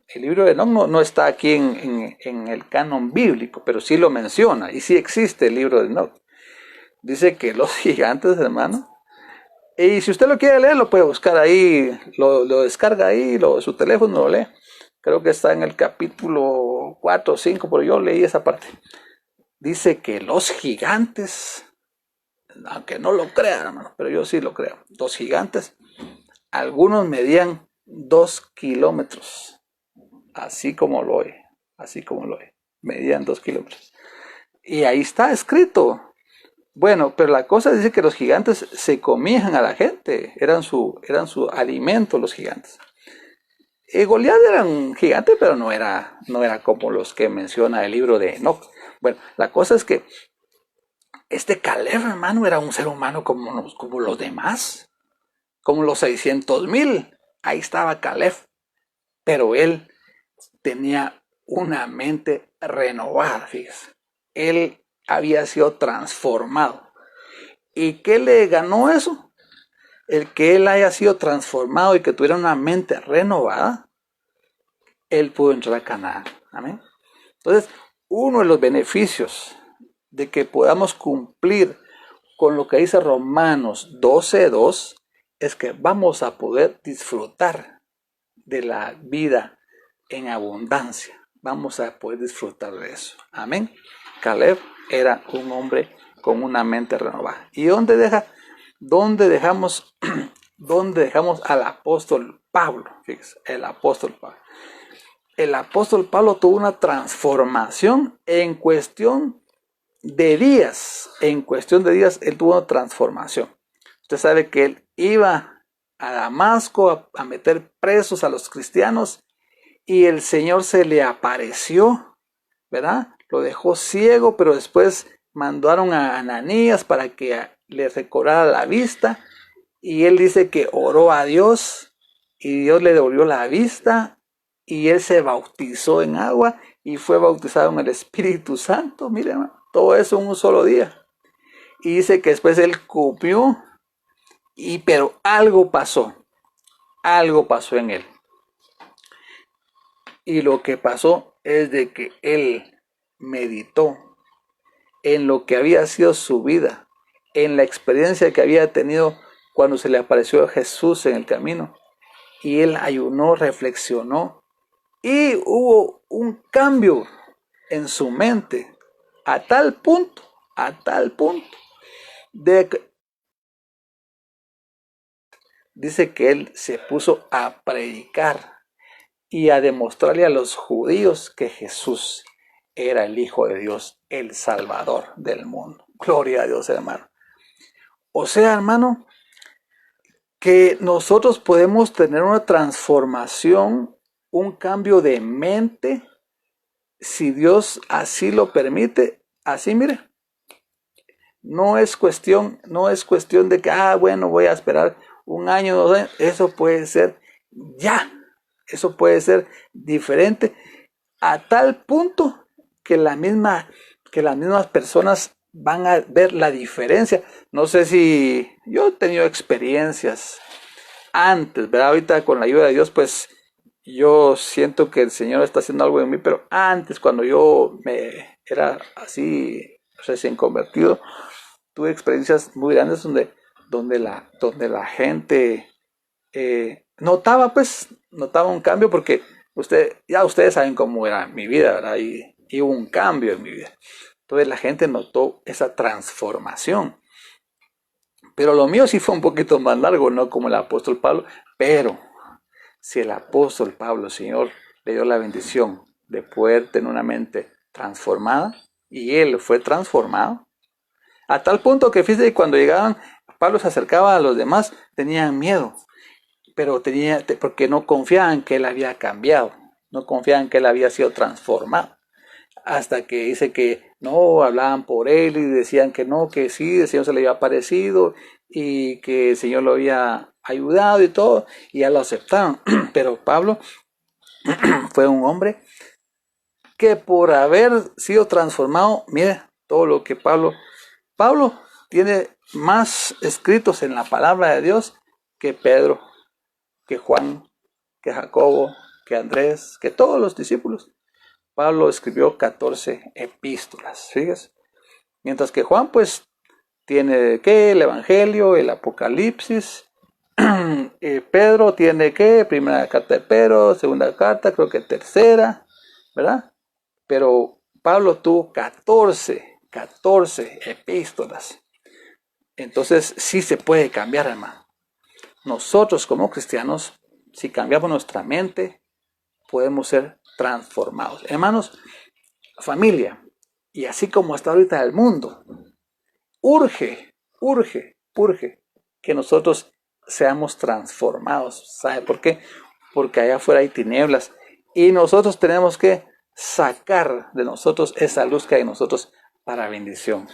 el libro de Enoc no está aquí en el canon bíblico, pero sí lo menciona, y sí existe el libro de Enoc. Dice que los gigantes, hermano, y si usted lo quiere leer, lo puede buscar ahí, lo descarga ahí, su teléfono lo lee. Creo que está en el capítulo 4 o 5, pero yo leí esa parte. Dice que los gigantes, aunque no lo crean, hermano, pero yo sí lo creo, los gigantes, algunos medían 2 kilómetros, así como lo oye, medían 2 kilómetros. Y ahí está escrito. Bueno, pero la cosa dice que los gigantes se comían a la gente, eran su alimento los gigantes. Goliat era un gigante, pero no era como los que menciona el libro de Enoc. Bueno, la cosa es que este Caleb, hermano, era un ser humano como los demás, como los 600,000. Ahí estaba Caleb, pero él tenía una mente renovada, fíjese. Él había sido transformado. ¿Y qué le ganó eso? El que él haya sido transformado y que tuviera una mente renovada, él pudo entrar a Canaán. Amén. Entonces, uno de los beneficios de que podamos cumplir con lo que dice Romanos 12:2 es que vamos a poder disfrutar de la vida en abundancia. Vamos a poder disfrutar de eso. Amén. Caleb era un hombre con una mente renovada. ¿Y dónde dejamos al apóstol Pablo? Fíjese, el apóstol Pablo. El apóstol Pablo tuvo una transformación en cuestión de días. En cuestión de días él tuvo una transformación. Usted sabe que él iba a Damasco a meter presos a los cristianos y el Señor se le apareció, ¿verdad? Lo dejó ciego, pero después mandaron a Ananías para que le recobrara la vista y él dice que oró a Dios y Dios le devolvió la vista y él se bautizó en agua y fue bautizado en el Espíritu Santo. Miren, todo eso en un solo día. Y dice que después él comió, pero algo pasó en él. Y lo que pasó es de que él meditó en lo que había sido su vida, en la experiencia que había tenido cuando se le apareció Jesús en el camino. Y él ayunó, reflexionó y hubo un cambio en su mente a tal punto de que dice que él se puso a predicar y a demostrarle a los judíos que Jesús era el Hijo de Dios, el Salvador del mundo. Gloria a Dios, hermano. O sea, hermano, que nosotros podemos tener una transformación, un cambio de mente, si Dios así lo permite. Así, mire, no es cuestión de que, bueno, voy a esperar un año, 2 años. Eso puede ser ya, eso puede ser diferente a tal punto que las mismas personas van a ver la diferencia. No sé si yo he tenido experiencias antes, ¿verdad? Ahorita con la ayuda de Dios, pues yo siento que el Señor está haciendo algo en mí, pero antes, cuando yo era así recién convertido, tuve experiencias muy grandes donde la gente notaba un cambio, porque ustedes saben cómo era mi vida, ¿verdad? Y hubo un cambio en mi vida. Entonces la gente notó esa transformación. Pero lo mío sí fue un poquito más largo, no como el apóstol Pablo. Pero si el apóstol Pablo, el Señor, le dio la bendición de poder tener una mente transformada, y él fue transformado, a tal punto que fíjate, cuando llegaban, Pablo se acercaba a los demás, tenían miedo, pero porque no confiaban que él había cambiado, no confiaban que él había sido transformado. hasta que dice que no, hablaban por él y decían que no, que sí, el Señor se le había aparecido y que el Señor lo había ayudado y todo, y ya lo aceptaron. Pero Pablo fue un hombre que por haber sido transformado, mire todo lo que Pablo tiene más escritos en la palabra de Dios que Pedro, que Juan, que Jacobo, que Andrés, que todos los discípulos. Pablo escribió 14 epístolas, fíjese. Mientras que Juan, pues, tiene ¿qué? El Evangelio, el Apocalipsis. Pedro tiene ¿qué? Primera carta de Pedro, segunda carta, creo que tercera, ¿verdad? Pero Pablo tuvo 14 epístolas. Entonces sí se puede cambiar, hermano. Nosotros como cristianos, si cambiamos nuestra mente, podemos ser transformados. Hermanos, familia, y así como hasta ahorita el mundo, urge que nosotros seamos transformados. ¿Sabe por qué? Porque allá afuera hay tinieblas y nosotros tenemos que sacar de nosotros esa luz que hay en nosotros para bendición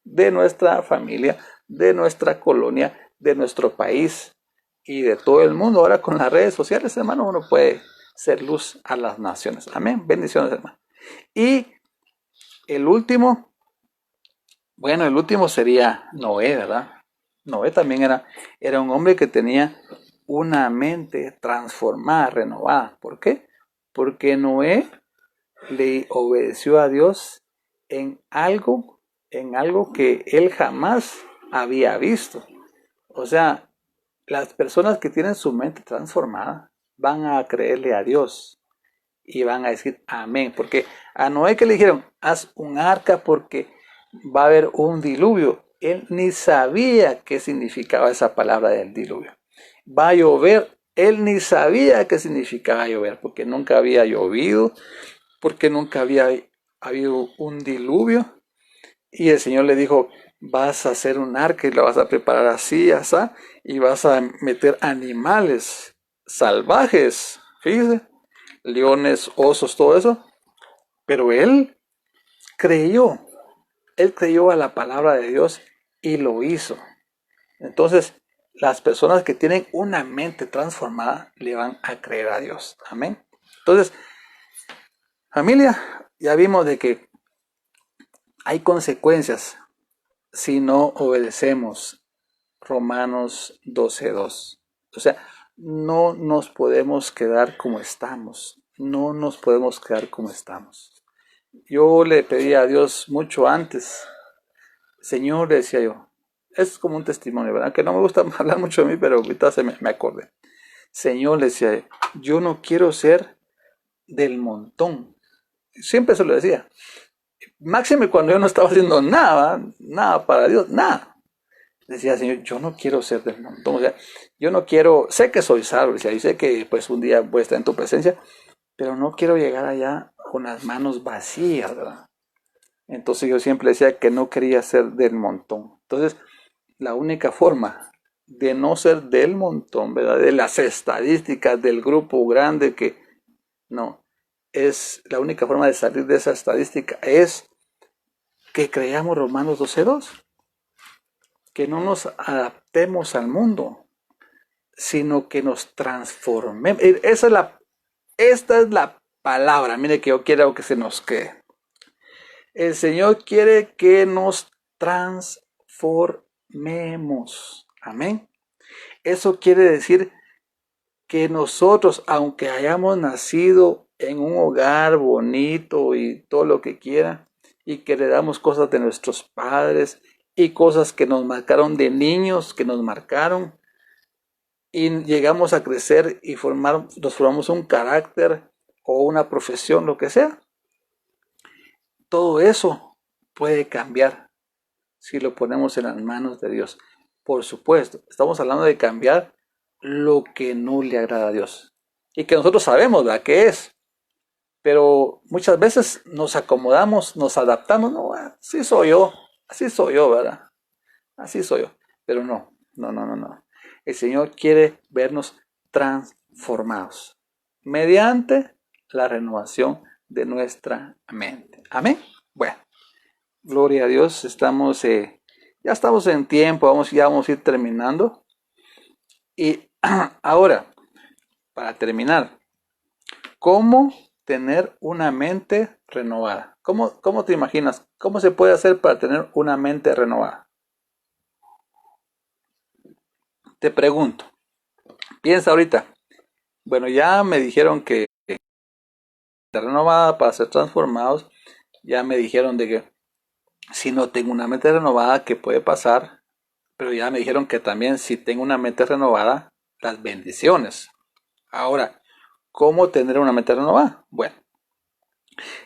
de nuestra familia, de nuestra colonia, de nuestro país y de todo el mundo. Ahora con las redes sociales, hermano, uno puede ser luz a las naciones. Amén. Bendiciones, hermano. Y el último, bueno, el último sería Noé, ¿verdad? Noé también era un hombre que tenía una mente transformada, renovada. ¿Por qué? Porque Noé le obedeció a Dios en algo que él jamás había visto. O sea, las personas que tienen su mente transformada van a creerle a Dios y van a decir amén. Porque a Noé que le dijeron, haz un arca porque va a haber un diluvio. Él ni sabía qué significaba esa palabra del diluvio. Va a llover. Él ni sabía qué significaba llover porque nunca había llovido, porque nunca había habido un diluvio. Y el Señor le dijo, vas a hacer un arca y la vas a preparar así, así, y vas a meter animales salvajes, fíjese, leones, osos, todo eso. Pero creyó, él creyó a la palabra de Dios y lo hizo. Entonces, las personas que tienen una mente transformada le van a creer a Dios. Amén. Entonces, familia, ya vimos de que hay consecuencias si no obedecemos Romanos 12:2. O sea, no nos podemos quedar como estamos. No nos podemos quedar como estamos. Yo le pedí a Dios mucho antes. Señor, le decía yo, es como un testimonio, ¿verdad? Que no me gusta hablar mucho de mí, pero ahorita me acordé. Señor, le decía yo no quiero ser del montón. Siempre se lo decía. Máxime cuando yo no estaba haciendo nada para Dios, nada. Decía, Señor, yo no quiero ser del montón. O sea, yo no quiero, sé que soy salvo, decía, y sé que pues un día voy a estar en tu presencia, pero no quiero llegar allá con las manos vacías, ¿verdad? Entonces yo siempre decía que no quería ser del montón. Entonces, la única forma de no ser del montón, ¿verdad? De las estadísticas del grupo grande que no, es la única forma de salir de esa estadística es que creamos Romanos 12:2, que no nos adaptemos al mundo, sino que nos transformemos. Esta es la palabra, mire que yo quiero que se nos quede. El Señor quiere que nos transformemos. Amén. Eso quiere decir que nosotros, aunque hayamos nacido en un hogar bonito y todo lo que quiera, y que le damos cosas de nuestros padres y cosas que nos marcaron de niños, que nos marcaron, y llegamos a crecer y nos formamos un carácter o una profesión, lo que sea, todo eso puede cambiar si lo ponemos en las manos de Dios. Por supuesto, estamos hablando de cambiar lo que no le agrada a Dios y que nosotros sabemos, ¿verdad?, qué es, pero muchas veces nos acomodamos, nos adaptamos. No, así soy yo, ¿verdad? Así soy yo. Pero no. El Señor quiere vernos transformados mediante la renovación de nuestra mente. Amén. Bueno, gloria a Dios. Ya estamos en tiempo, ya vamos a ir terminando. Y ahora, para terminar, ¿cómo tener una mente renovada? ¿Cómo te imaginas? ¿Cómo se puede hacer para tener una mente renovada? Te pregunto, piensa ahorita. Bueno, ya me dijeron que renovada para ser transformados. Ya me dijeron de que si no tengo una mente renovada, ¿qué puede pasar? Pero ya me dijeron que también si tengo una mente renovada, las bendiciones. Ahora, ¿cómo tener una mente renovada? Bueno,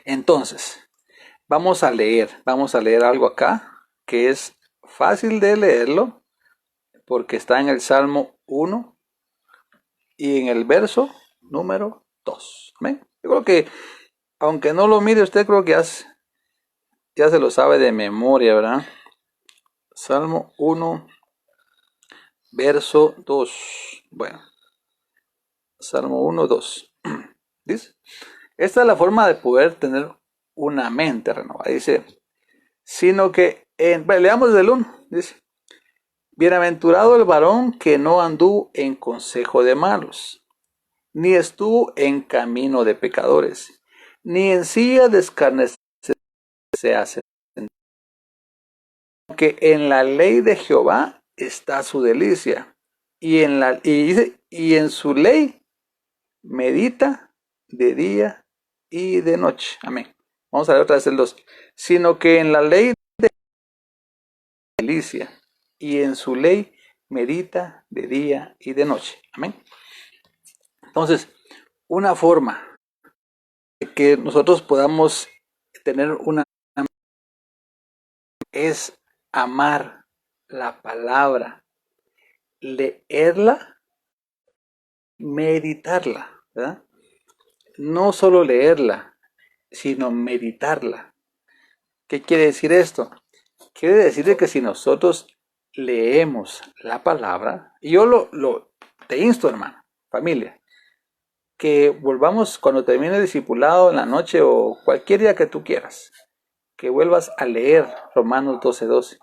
entonces, vamos a leer algo acá que es fácil de leerlo porque está en el Salmo 1 y en el verso número 2. ¿Ven? Yo creo que, aunque no lo mire usted, creo que ya se lo sabe de memoria, ¿verdad? Salmo 1, verso 2. Bueno, Salmo 1, 2. Dice, esta es la forma de poder tener una mente renovada. Dice, sino que, leamos desde el 1. Dice, bienaventurado el varón que no anduvo en consejo de malos, ni estuvo en camino de pecadores, ni en silla de escarnecedores se hace, que en la ley de Jehová está su delicia, y en su ley medita de día y de noche. Amén. Vamos a ver otra vez el 2. Sino que en la ley de delicia, y en su ley medita de día y de noche. Amén. Entonces, una forma de que nosotros podamos tener una es amar la palabra, leerla, meditarla, ¿verdad? No solo leerla, sino meditarla. ¿Qué quiere decir esto? Quiere decir que si nosotros leemos la palabra, y yo te insto, hermano, familia, que volvamos cuando termine el discipulado en la noche o cualquier día que tú quieras, que vuelvas a leer Romanos 12:12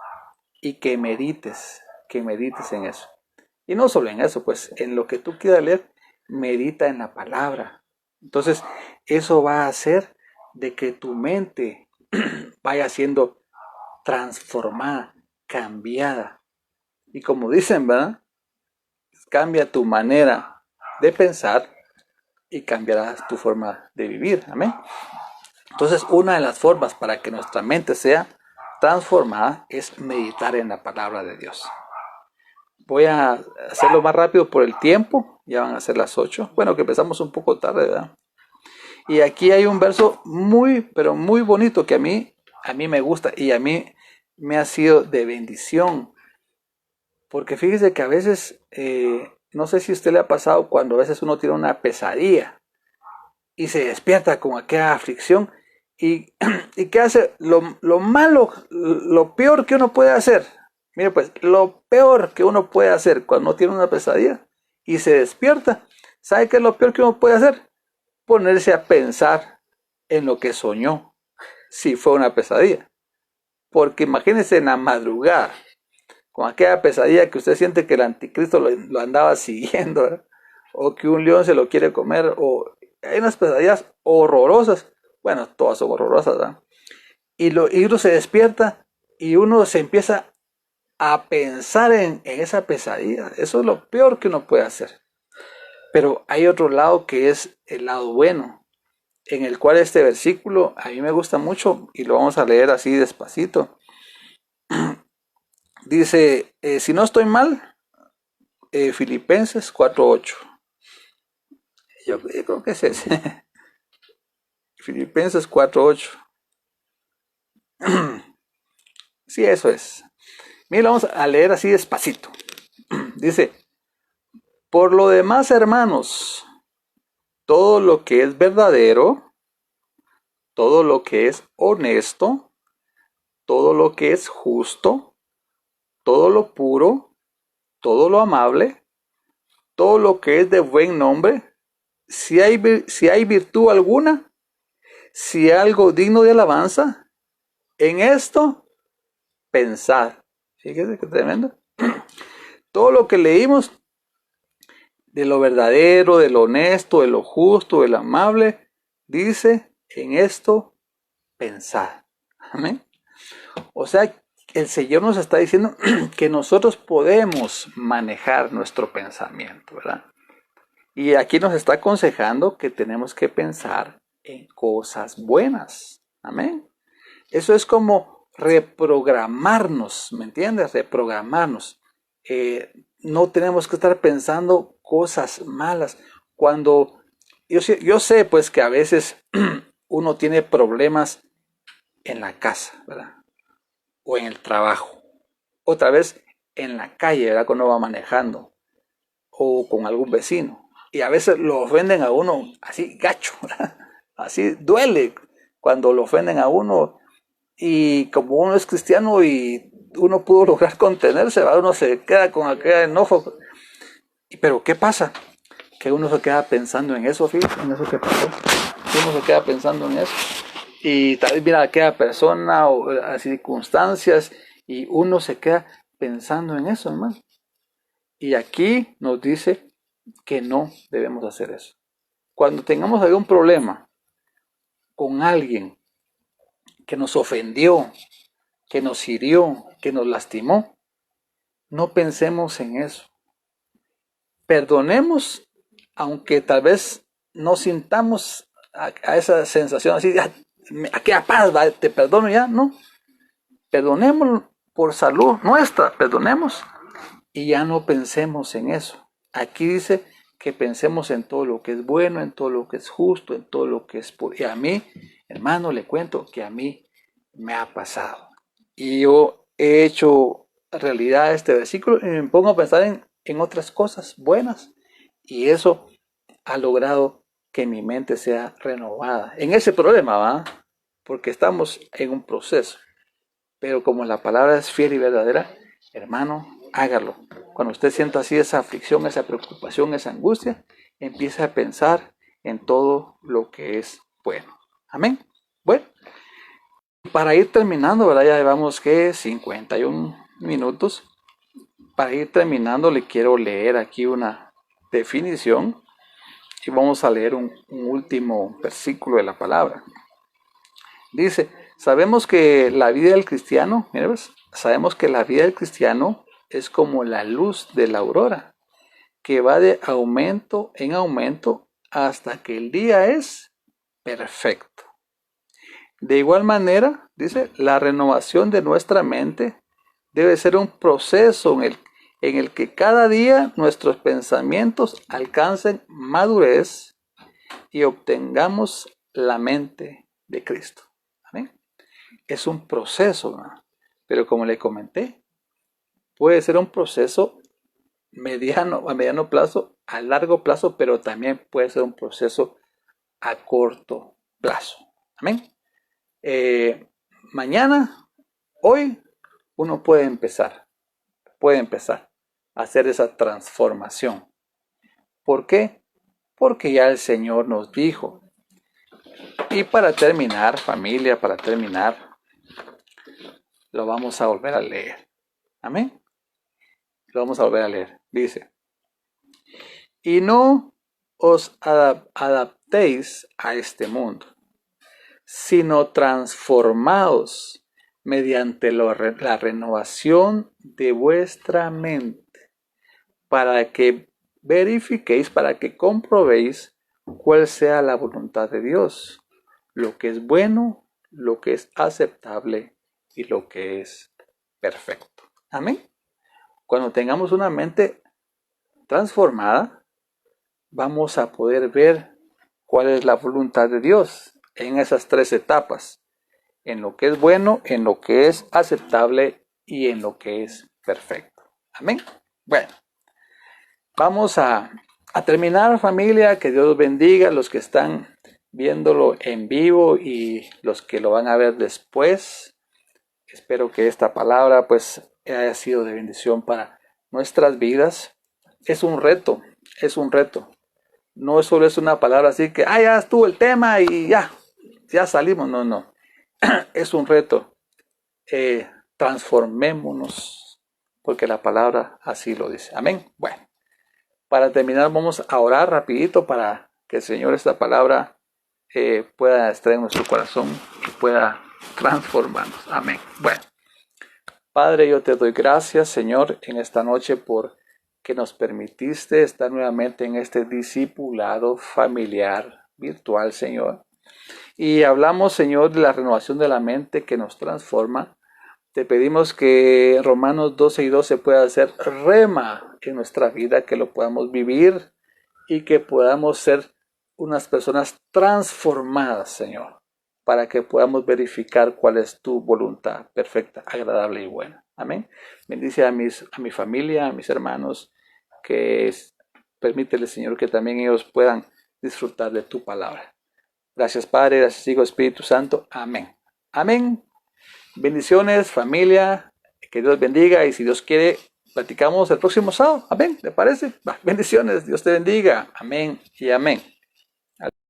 y que medites en eso. Y no solo en eso, pues en lo que tú quieras leer, medita en la palabra. Entonces, eso va a hacer de que tu mente vaya siendo transformada, cambiada. Y como dicen, ¿verdad? Cambia tu manera de pensar y cambiarás tu forma de vivir. Amén. Entonces, una de las formas para que nuestra mente sea transformada es meditar en la palabra de Dios. Voy a hacerlo más rápido por el tiempo. Ya van a ser las 8. Bueno, que empezamos un poco tarde, ¿verdad? Y aquí hay un verso muy, pero muy bonito que a mí me gusta y a mí me ha sido de bendición. Porque fíjese que a veces, no sé si a usted le ha pasado cuando a veces uno tiene una pesadilla y se despierta con aquella aflicción y ¿qué hace? Lo malo, lo peor que uno puede hacer. Mire pues, lo peor que uno puede hacer cuando uno tiene una pesadilla y se despierta, ¿sabe qué es lo peor que uno puede hacer? Ponerse a pensar en lo que soñó, si fue una pesadilla. Porque imagínense en la madrugada, con aquella pesadilla que usted siente que el anticristo lo andaba siguiendo, ¿verdad? O que un león se lo quiere comer, o hay unas pesadillas horrorosas. Bueno, todas son horrorosas, ¿verdad? Y uno se despierta y uno se empieza a pensar en esa pesadilla. Eso es lo peor que uno puede hacer. Pero hay otro lado que es el lado bueno, en el cual este versículo a mí me gusta mucho y lo vamos a leer así despacito. Dice, si no estoy mal, Filipenses 4:8. Yo creo que es ese. Filipenses 4:8. Sí, eso es. Mira, vamos a leer así despacito. Dice, por lo demás, hermanos, todo lo que es verdadero, todo lo que es honesto, todo lo que es justo, todo lo puro, todo lo amable, todo lo que es de buen nombre, si hay virtud alguna, si algo digno de alabanza, en esto pensad. Fíjese qué tremendo. Todo lo que leímos de lo verdadero, de lo honesto, de lo justo, de lo amable, dice, en esto pensad. Amén. O sea, el Señor nos está diciendo que nosotros podemos manejar nuestro pensamiento, ¿verdad? Y aquí nos está aconsejando que tenemos que pensar en cosas buenas. Amén. Eso es como reprogramarnos, ¿me entiendes? Reprogramarnos. No tenemos que estar pensando cosas malas. Cuando yo sé pues que a veces uno tiene problemas en la casa, ¿verdad? O en el trabajo. Otra vez en la calle, ¿verdad? Cuando va manejando. O con algún vecino. Y a veces lo ofenden a uno así gacho, ¿verdad? Así duele cuando lo ofenden a uno. Y como uno es cristiano y uno pudo lograr contenerse, ¿verdad? Uno se queda con aquel enojo. Pero ¿qué pasa? Que uno se queda pensando en eso, fíjate, en eso que pasó. Uno se queda pensando en eso. Y tal vez mira a aquella persona o a circunstancias y uno se queda pensando en eso, hermano. Y aquí nos dice que no debemos hacer eso. Cuando tengamos algún problema con alguien que nos ofendió, que nos hirió, que nos lastimó, no pensemos en eso. Perdonemos, aunque tal vez no sintamos a esa sensación así, aquella paz, ¿va? Te perdono ya, no. Perdonemos por salud nuestra, perdonemos y ya no pensemos en eso. Aquí dice que pensemos en todo lo que es bueno, en todo lo que es justo, en todo lo que es puro. Y a mí, hermano, le cuento que a mí me ha pasado. Y yo he hecho realidad este versículo y me pongo a pensar en otras cosas buenas. Y eso ha logrado que mi mente sea renovada. En ese problema, ¿va? Porque estamos en un proceso. Pero como la palabra es fiel y verdadera, hermano, hágalo. Cuando usted sienta así esa aflicción, esa preocupación, esa angustia, empiece a pensar en todo lo que es bueno. Amén. Bueno, para ir terminando, ¿verdad? Ya llevamos que 51 minutos. Para ir terminando, le quiero leer aquí una definición y vamos a leer un último versículo de la palabra. Dice, sabemos que la vida del cristiano, mira, ¿ves? Sabemos que la vida del cristiano es como la luz de la aurora, que va de aumento en aumento hasta que el día es perfecto. De igual manera, dice, la renovación de nuestra mente debe ser un proceso en el que cada día nuestros pensamientos alcancen madurez y obtengamos la mente de Cristo. Amén. Es un proceso, ¿no? Pero como le comenté, puede ser un proceso a mediano plazo, a largo plazo, pero también puede ser un proceso a corto plazo. Amén. Mañana, hoy, uno puede empezar a hacer esa transformación. ¿Por qué? Porque ya el Señor nos dijo. Y para terminar, familia, para terminar, lo vamos a volver a leer. Amén. Lo vamos a volver a leer. Dice, y no os adaptéis a este mundo, sino transformaos mediante la renovación de vuestra mente, para que verifiquéis, para que comprobéis cuál sea la voluntad de Dios, lo que es bueno, lo que es aceptable y lo que es perfecto. Amén. Cuando tengamos una mente transformada, vamos a poder ver cuál es la voluntad de Dios en esas tres etapas, en lo que es bueno, en lo que es aceptable y en lo que es perfecto. Amén. Bueno, vamos a terminar, familia. Que Dios bendiga a los que están viéndolo en vivo y los que lo van a ver después. Espero que esta palabra pues haya sido de bendición para nuestras vidas. Es un reto, es un reto. No solo es una palabra así que, ya estuvo el tema y ya, ya salimos, no, no. Es un reto. Transformémonos, porque la palabra así lo dice. Amén. Bueno, para terminar vamos a orar rapidito para que el Señor esta palabra pueda estar en nuestro corazón y pueda transformarnos. Amén. Bueno, Padre, yo te doy gracias, Señor, en esta noche por que nos permitiste estar nuevamente en este discipulado familiar virtual, Señor. Y hablamos, Señor, de la renovación de la mente que nos transforma. Te pedimos que Romanos 12:12 pueda ser rema en nuestra vida, que lo podamos vivir y que podamos ser unas personas transformadas, Señor, para que podamos verificar cuál es tu voluntad perfecta, agradable y buena. Amén. Bendice a mi familia, a mis hermanos, permítele, Señor, que también ellos puedan disfrutar de tu palabra. Gracias, Padre, gracias, Hijo, Espíritu Santo. Amén. Amén. Bendiciones, familia, que Dios bendiga y si Dios quiere, platicamos el próximo sábado. Amén, ¿te parece? Bendiciones, Dios te bendiga. Amén y amén.